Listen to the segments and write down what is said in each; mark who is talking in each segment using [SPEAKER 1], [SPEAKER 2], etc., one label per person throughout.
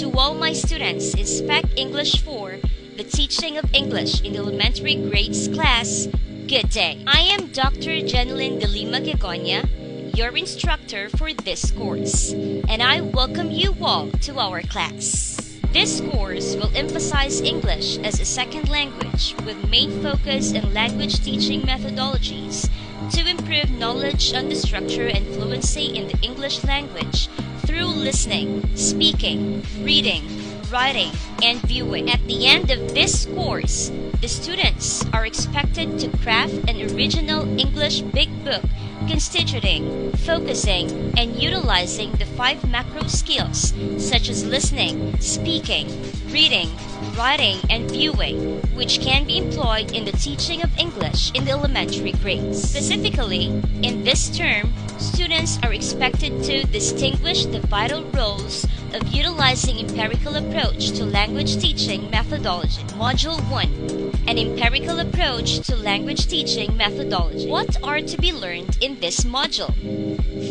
[SPEAKER 1] To all my students in Spec English 4, the Teaching of English in Elementary Grades class, good day. I am Dr. Jeneline de Lima Gegonia, your instructor for this course, and I welcome you all to our class. This course will emphasize English as a second language with main focus on language teaching methodologies to improve knowledge on the structure and fluency in the English language through listening, speaking, reading, writing, and viewing. At the end of this course, the students are expected to craft an original English big book constituting, focusing, and utilizing the 5 macro skills such as listening, speaking, reading, writing, and viewing, which can be employed in the teaching of English in the elementary grades. Specifically, in this term, students are expected to distinguish the vital roles of utilizing empirical approach to language teaching methodology. Module 1. An empirical approach to language teaching methodology. What are to be learned in this module?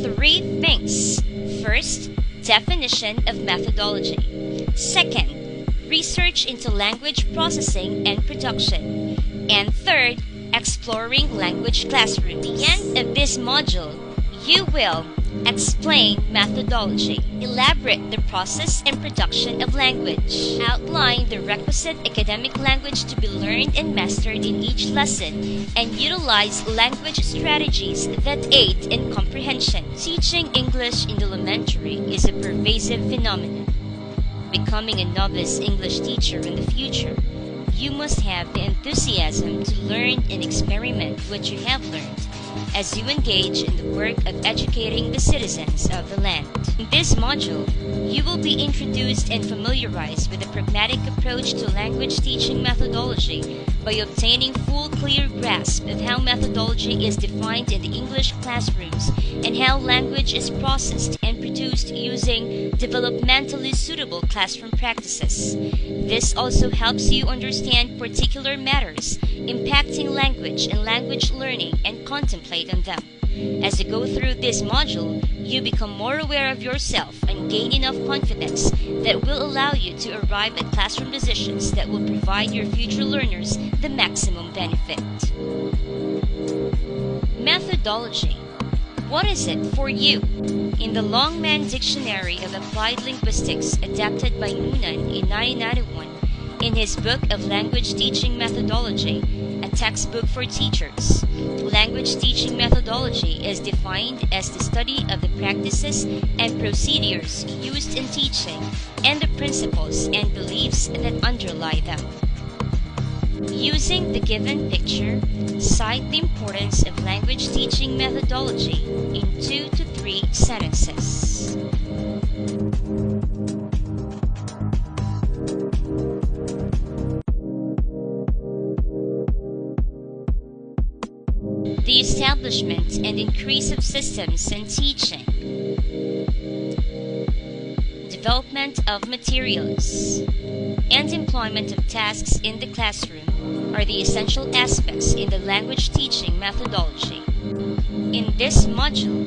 [SPEAKER 1] 3 things. First, definition of methodology. Second, research into language processing and production. And third, exploring language classrooms. At the end of this module, you will explain methodology, elaborate the process and production of language, outline the requisite academic language to be learned and mastered in each lesson, and utilize language strategies that aid in comprehension. Teaching English in elementary is a pervasive phenomenon. Becoming a novice English teacher in the future, you must have the enthusiasm to learn and experiment what you have learned as you engage in the work of educating the citizens of the land. In this module, you will be introduced and familiarized with a pragmatic approach to language teaching methodology by obtaining full clear grasp of how methodology is defined in the English classrooms and how language is processed and produced using developmentally suitable classroom practices. This also helps you understand particular matters impacting language and language learning and contemplate on them. As you go through this module, you become more aware of yourself and gain enough confidence that will allow you to arrive at classroom decisions that will provide your future learners the maximum benefit. Methodology. What is it for you? In the Longman Dictionary of Applied Linguistics adapted by Noonan in 1991, in his book of Language Teaching Methodology, a textbook for teachers, language teaching methodology is defined as the study of the practices and procedures used in teaching and the principles and beliefs that underlie them. Using the given picture, cite the importance of language teaching methodology in 2 to 3 sentences. The establishment and increase of systems and teaching. Development of materials and employment of tasks in the classroom are the essential aspects in the language teaching methodology. In this module,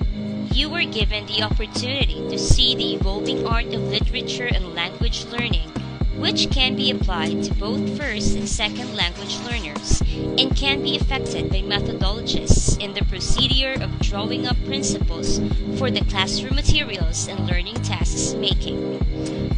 [SPEAKER 1] you are given the opportunity to see the evolving art of literature and language learning, which can be applied to both first and second language learners and can be affected by methodologists in the procedure of drawing up principles for the classroom materials and learning tasks making.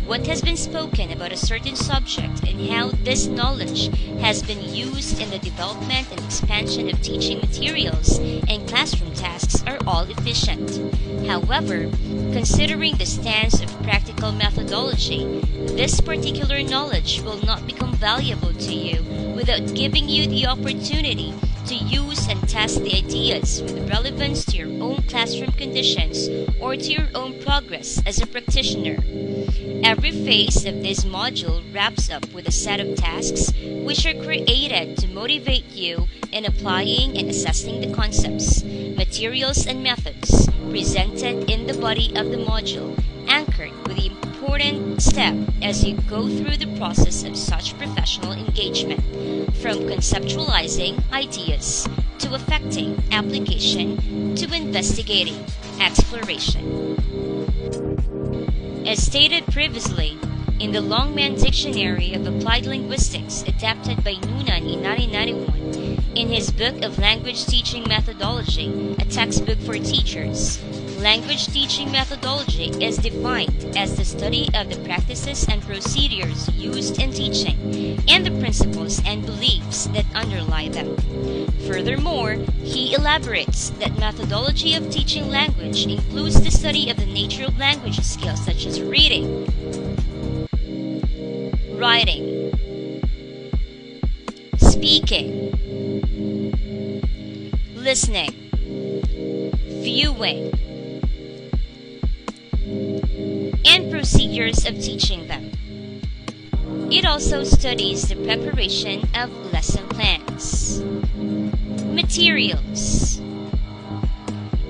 [SPEAKER 1] What has been spoken about a certain subject and how this knowledge has been used in the development and expansion of teaching materials and classroom tasks are all efficient. However, considering the stance of practical methodology, this particular knowledge will not become valuable to you without giving you the opportunity to use and test the ideas with relevance to your own classroom conditions or to your own progress as a practitioner. Every phase of this module wraps up with a set of tasks which are created to motivate you in applying and assessing the concepts, materials, and methods presented in the body of the module, anchored with the important step as you go through the process of such professional engagement, from conceptualizing ideas to affecting application to investigating exploration. As stated previously, the Longman Dictionary of Applied Linguistics, adapted by Noonan in 1991, in his book of Language Teaching Methodology, a textbook for teachers. Language teaching methodology is defined as the study of the practices and procedures used in teaching, and the principles and beliefs that underlie them. Furthermore, he elaborates that methodology of teaching language includes the study of the nature of language skills such as reading, writing, speaking, listening, viewing, and procedures of teaching them. It also studies the preparation of lesson plans, materials,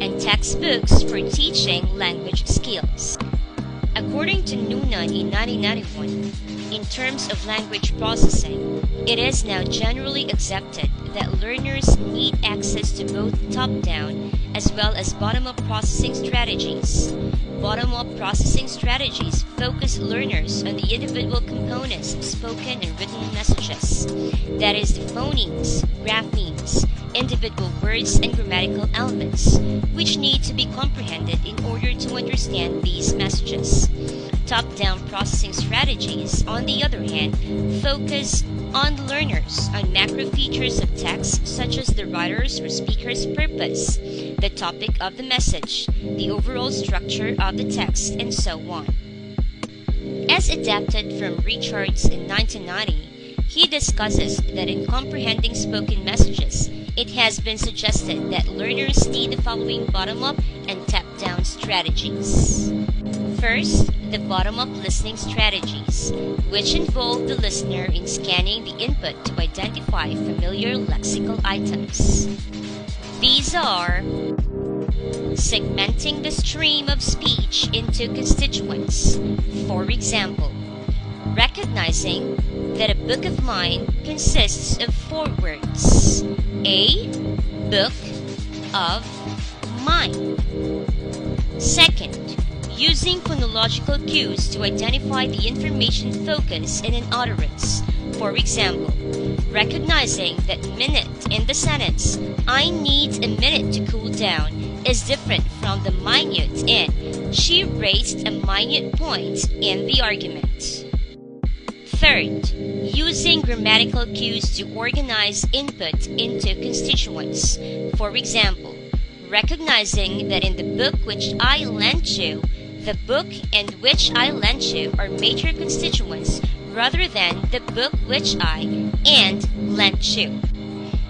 [SPEAKER 1] and textbooks for teaching language skills. According to Noonan in 1991, in terms of language processing, it is now generally accepted that learners need access to both top-down as well as bottom-up processing strategies. Bottom-up processing strategies focus learners on the individual components of spoken and written messages, that is, the phonemes, graphemes, individual words and grammatical elements, which need to be comprehended in order to understand these messages. Top-down processing strategies, on the other hand, focus on learners on macro features of text such as the writer's or speaker's purpose, the topic of the message, the overall structure of the text, and so on. As adapted from Richards in 1990, he discusses that in comprehending spoken messages, it has been suggested that learners need the following bottom-up and top-down strategies. First, the bottom-up listening strategies, which involve the listener in scanning the input to identify familiar lexical items. These are segmenting the stream of speech into constituents. For example, recognizing that a book of mine consists of 4 words. A book of mine. Second, using phonological cues to identify the information focus in an utterance. For example, recognizing that minute in the sentence, I need a minute to cool down, is different from the minute in, she raised a minute point in the argument. Third, using grammatical cues to organize input into constituents. For example, recognizing that in the book which I lent you, the book and which I lent you are major constituents rather than the book which I and lent you.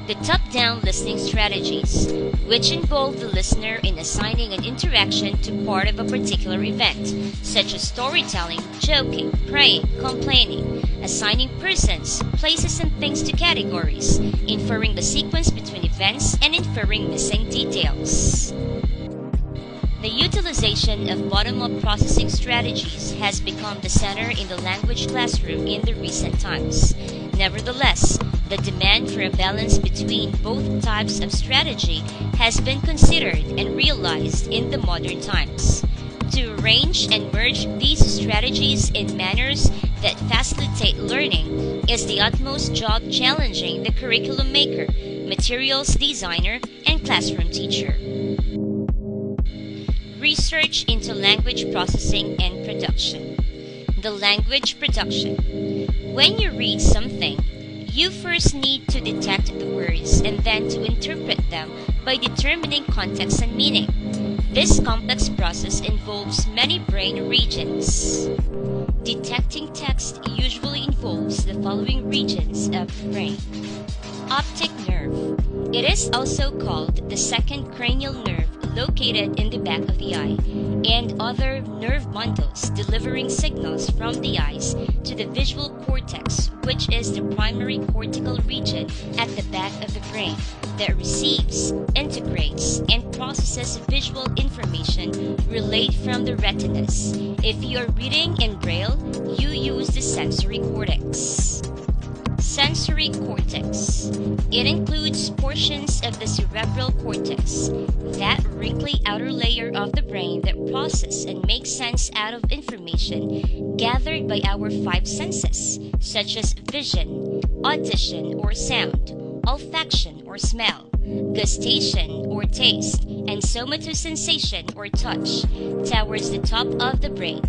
[SPEAKER 1] The top-down listening strategies, which involve the listener in assigning an interaction to part of a particular event, such as storytelling, joking, praying, complaining, assigning persons, places, and things to categories, inferring the sequence between events, and inferring missing details. The utilization of bottom-up processing strategies has become the center in the language classroom in the recent times. Nevertheless, the demand for a balance between both types of strategy has been considered and realized in the modern times. To arrange and merge these strategies in manners that facilitate learning is the utmost job challenging the curriculum maker, materials designer, and classroom teacher. Research into language processing and production. The language production. When you read something, you first need to detect the words and then to interpret them by determining context and meaning. This complex process involves many brain regions. Detecting text usually involves the following regions of the brain. Optic nerve. It is also called the second cranial nerve, located in the back of the eye, and other nerve bundles delivering signals from the eyes to the visual cortex, which is the primary cortical region at the back of the brain that receives, integrates, and processes visual information relayed from the retinas. If you are reading in Braille, you use the sensory cortex. Sensory cortex. It includes portions of the cerebral cortex, that wrinkly outer layer of the brain that processes and and make sense out of information gathered by our five senses, such as vision, audition or sound, olfaction or smell, gustation or taste, and somatosensation or touch, towards the top of the brain.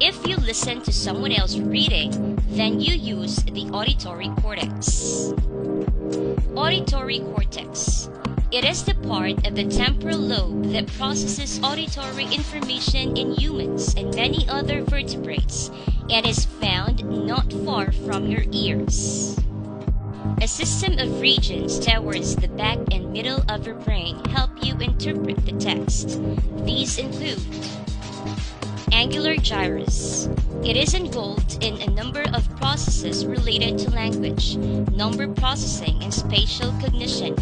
[SPEAKER 1] If you listen to someone else reading, then you use the auditory cortex. Auditory cortex. It is the part of the temporal lobe that processes auditory information in humans and many other vertebrates and is found not far from your ears. A system of regions towards the back and middle of your brain help you interpret the text. These include angular gyrus. It is involved in a number of processes related to language, number processing and spatial cognition,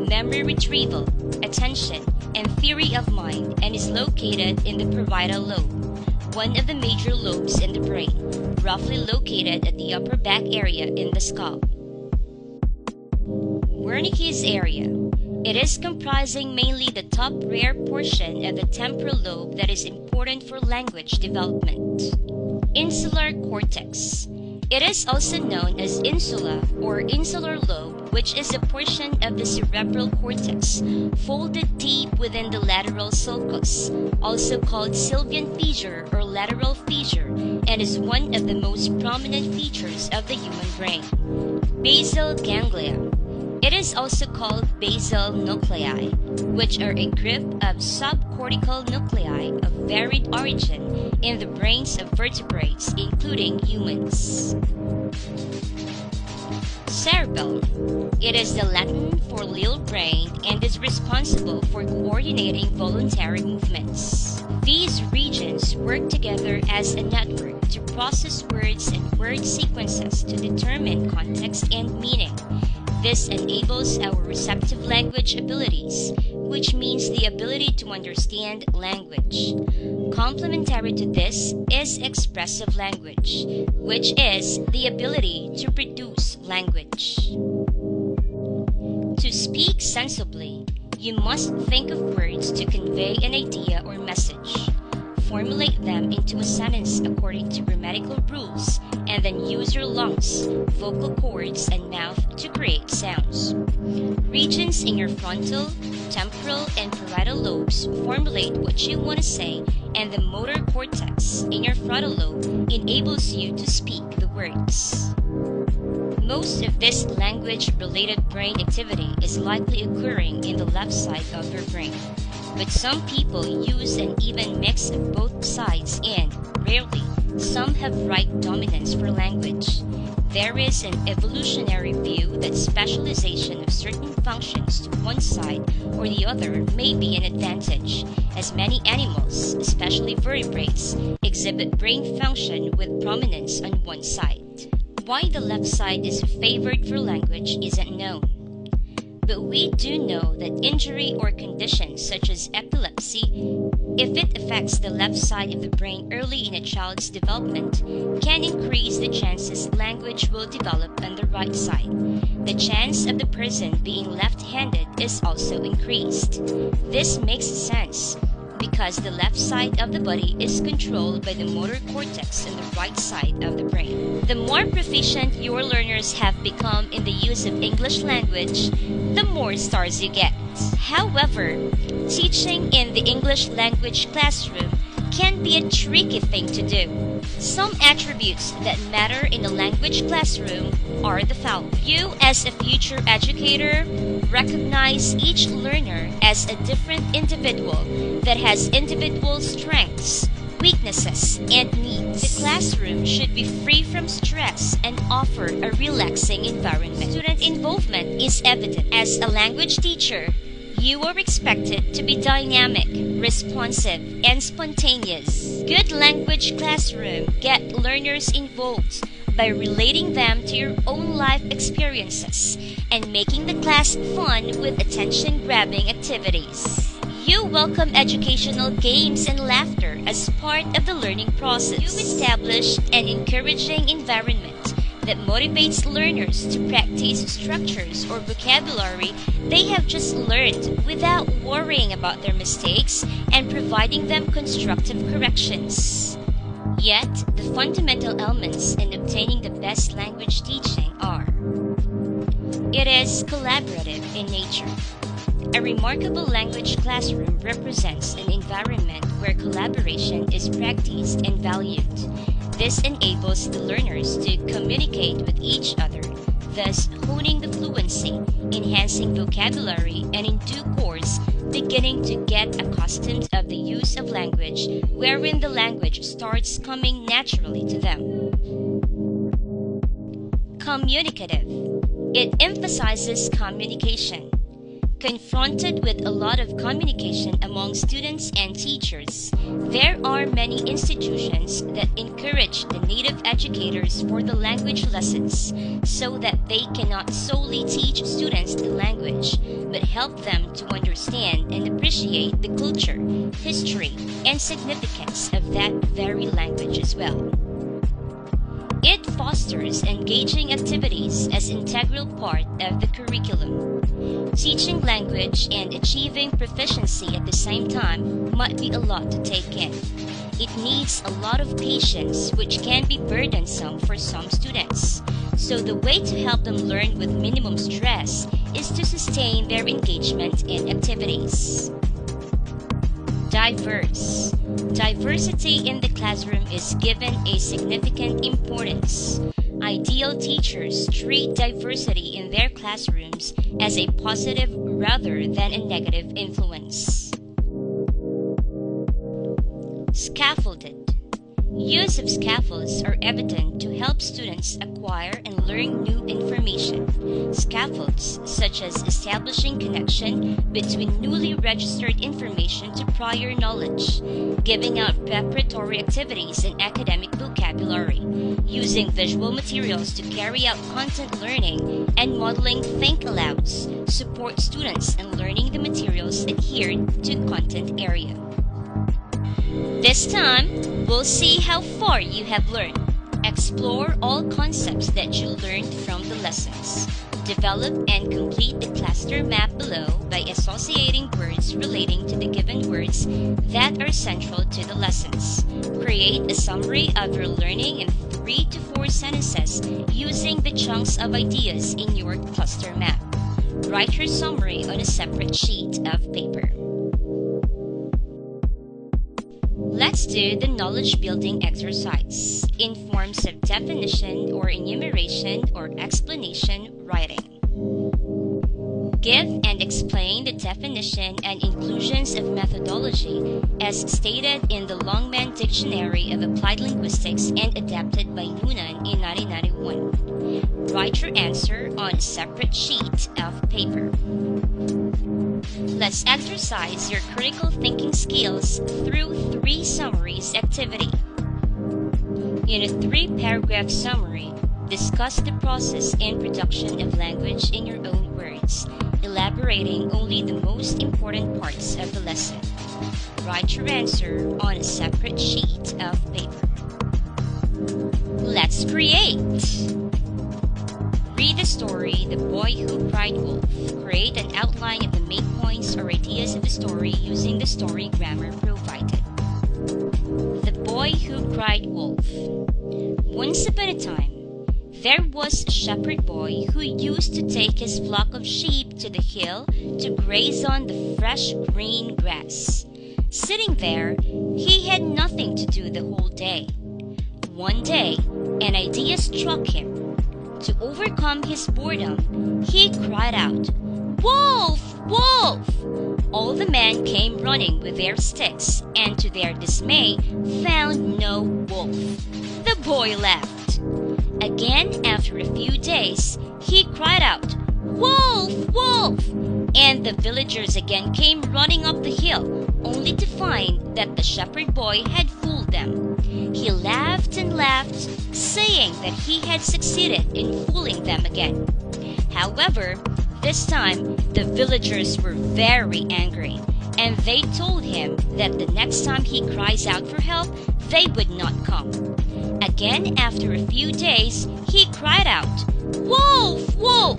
[SPEAKER 1] memory retrieval, attention, and theory of mind, and is located in the parietal lobe, one of the major lobes in the brain, roughly located at the upper back area in the skull. Wernicke's area. It is comprising mainly the top rear portion of the temporal lobe that is important for language development. Insular cortex. It is also known as insula or insular lobe, which is a portion of the cerebral cortex folded deep within the lateral sulcus, also called sylvian fissure or lateral fissure, and is one of the most prominent features of the human brain. Basal ganglia. It is also called basal nuclei, which are a group of subcortical nuclei of varied origin in the brains of vertebrates, including humans. Cerebellum. It is the Latin for little brain and is responsible for coordinating voluntary movements. These regions work together as a network to process words and word sequences to determine context and meaning. This enables our receptive language abilities, which means the ability to understand language. Complementary to this is expressive language, which is the ability to produce language. To speak sensibly, you must think of words to convey an idea or message. Formulate them into a sentence according to grammatical rules, and then use your lungs, vocal cords, and mouth to create sounds. Regions in your frontal, temporal, and parietal lobes formulate what you want to say, and the motor cortex in your frontal lobe enables you to speak the words. Most of this language-related brain activity is likely occurring in the left side of your brain, but some people use an even mix of both sides and, rarely, some have right dominance for language. There is an evolutionary view that specialization of certain functions to one side or the other may be an advantage, as many animals, especially vertebrates, exhibit brain function with prominence on one side. Why the left side is favored for language isn't known. But we do know that injury or conditions such as epilepsy, if it affects the left side of the brain early in a child's development, can increase the chances language will develop on the right side. The chance of the person being left-handed is also increased. This makes sense because the left side of the body is controlled by the motor cortex on the right side of the brain. The more proficient your learners have become in the use of English language, the more stars you get. However, teaching in the English language classroom can be a tricky thing to do. Some attributes that matter in a language classroom are the following. You, as a future educator, recognize each learner as a different individual that has individual strengths, weaknesses, and needs. The classroom should be free from stress and offer a relaxing environment. Student involvement is evident. As a language teacher, you are expected to be dynamic, responsive, and spontaneous. Good language classroom get learners involved by relating them to your own life experiences and making the class fun with attention-grabbing activities. You welcome educational games and laughter as part of the learning process. You establish an encouraging environment that motivates learners to practice structures or vocabulary they have just learned without worrying about their mistakes and providing them constructive corrections. Yet, the fundamental elements in obtaining the best language teaching are: it is collaborative in nature. A remarkable language classroom represents an environment where collaboration is practiced and valued. This enables the learners to communicate with each other, thus honing the fluency, enhancing vocabulary, and in due course, beginning to get accustomed of the use of language, wherein the language starts coming naturally to them. Communicative. It emphasizes communication. Confronted with a lot of communication among students and teachers, there are many institutions that encourage the native educators for the language lessons so that they cannot solely teach students the language, but help them to understand and appreciate the culture, history, and significance of that very language as well. It fosters engaging activities as integral part of the curriculum. Teaching language and achieving proficiency at the same time might be a lot to take in. It needs a lot of patience, which can be burdensome for some students. So the way to help them learn with minimum stress is to sustain their engagement in activities. Diverse. Diversity in the classroom is given a significant importance. Ideal teachers treat diversity in their classrooms as a positive rather than a negative influence. Scaffolded. Use of scaffolds are evident to help students acquire and learn new information. Scaffolds, such as establishing connection between newly registered information to prior knowledge, giving out preparatory activities in academic vocabulary, using visual materials to carry out content learning, and modeling think-alouds, support students in learning the materials adhered to content area. This time, we'll see how far you have learned. Explore all concepts that you learned from the lessons. Develop and complete the cluster map below by associating words relating to the given words that are central to the lessons. Create a summary of your learning in 3 to 4 sentences using the chunks of ideas in your cluster map. Write your summary on a separate sheet of paper. Let's do the knowledge building exercise in forms of definition or enumeration or explanation writing. Give and explain the definition and inclusions of methodology as stated in the Longman Dictionary of Applied Linguistics and adapted by Noonan in 1991. Write your answer on a separate sheet of paper. Let's exercise your critical thinking skills through 3 summaries activity. In a 3-paragraph summary, discuss the process and production of language in your own words, elaborating only the most important parts of the lesson. Write your answer on a separate sheet of paper. Let's create! Read the story, The Boy Who Cried Wolf. Create an outline of the main points or ideas of the story using the story grammar provided. The Boy Who Cried Wolf. Once upon a time, there was a shepherd boy who used to take his flock of sheep to the hill to graze on the fresh green grass. Sitting there, he had nothing to do the whole day. One day, an idea struck him. To overcome his boredom, he cried out, "Wolf! Wolf!" All the men came running with their sticks, and to their dismay, found no wolf. The boy laughed. Again, after a few days, he cried out, "Wolf! Wolf!" And the villagers again came running up the hill, only to find that the shepherd boy had fooled them. He laughed and laughed, saying that he had succeeded in fooling them again. However, this time the villagers were very angry, and they told him that the next time he cries out for help, they would not come. Again, after a few days, he cried out, "Wolf! Wolf!"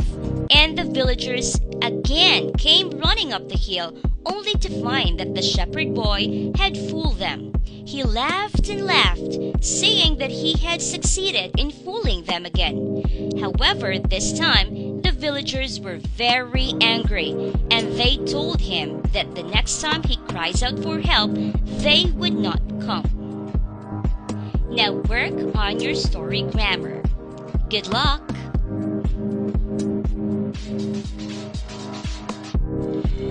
[SPEAKER 1] And the villagers again came running up the hill, only to find that the shepherd boy had fooled them. He laughed and laughed, saying that he had succeeded in fooling them again. However, this time, the villagers were very angry, and they told him that the next time he cries out for help, they would not come. Now work on your story grammar. Good luck!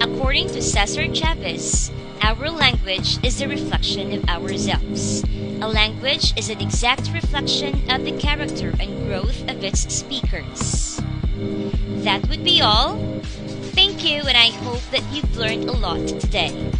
[SPEAKER 1] According to Cesar Chavez, our language is a reflection of ourselves. A language is an exact reflection of the character and growth of its speakers. That would be all. Thank you, and I hope that you've learned a lot today.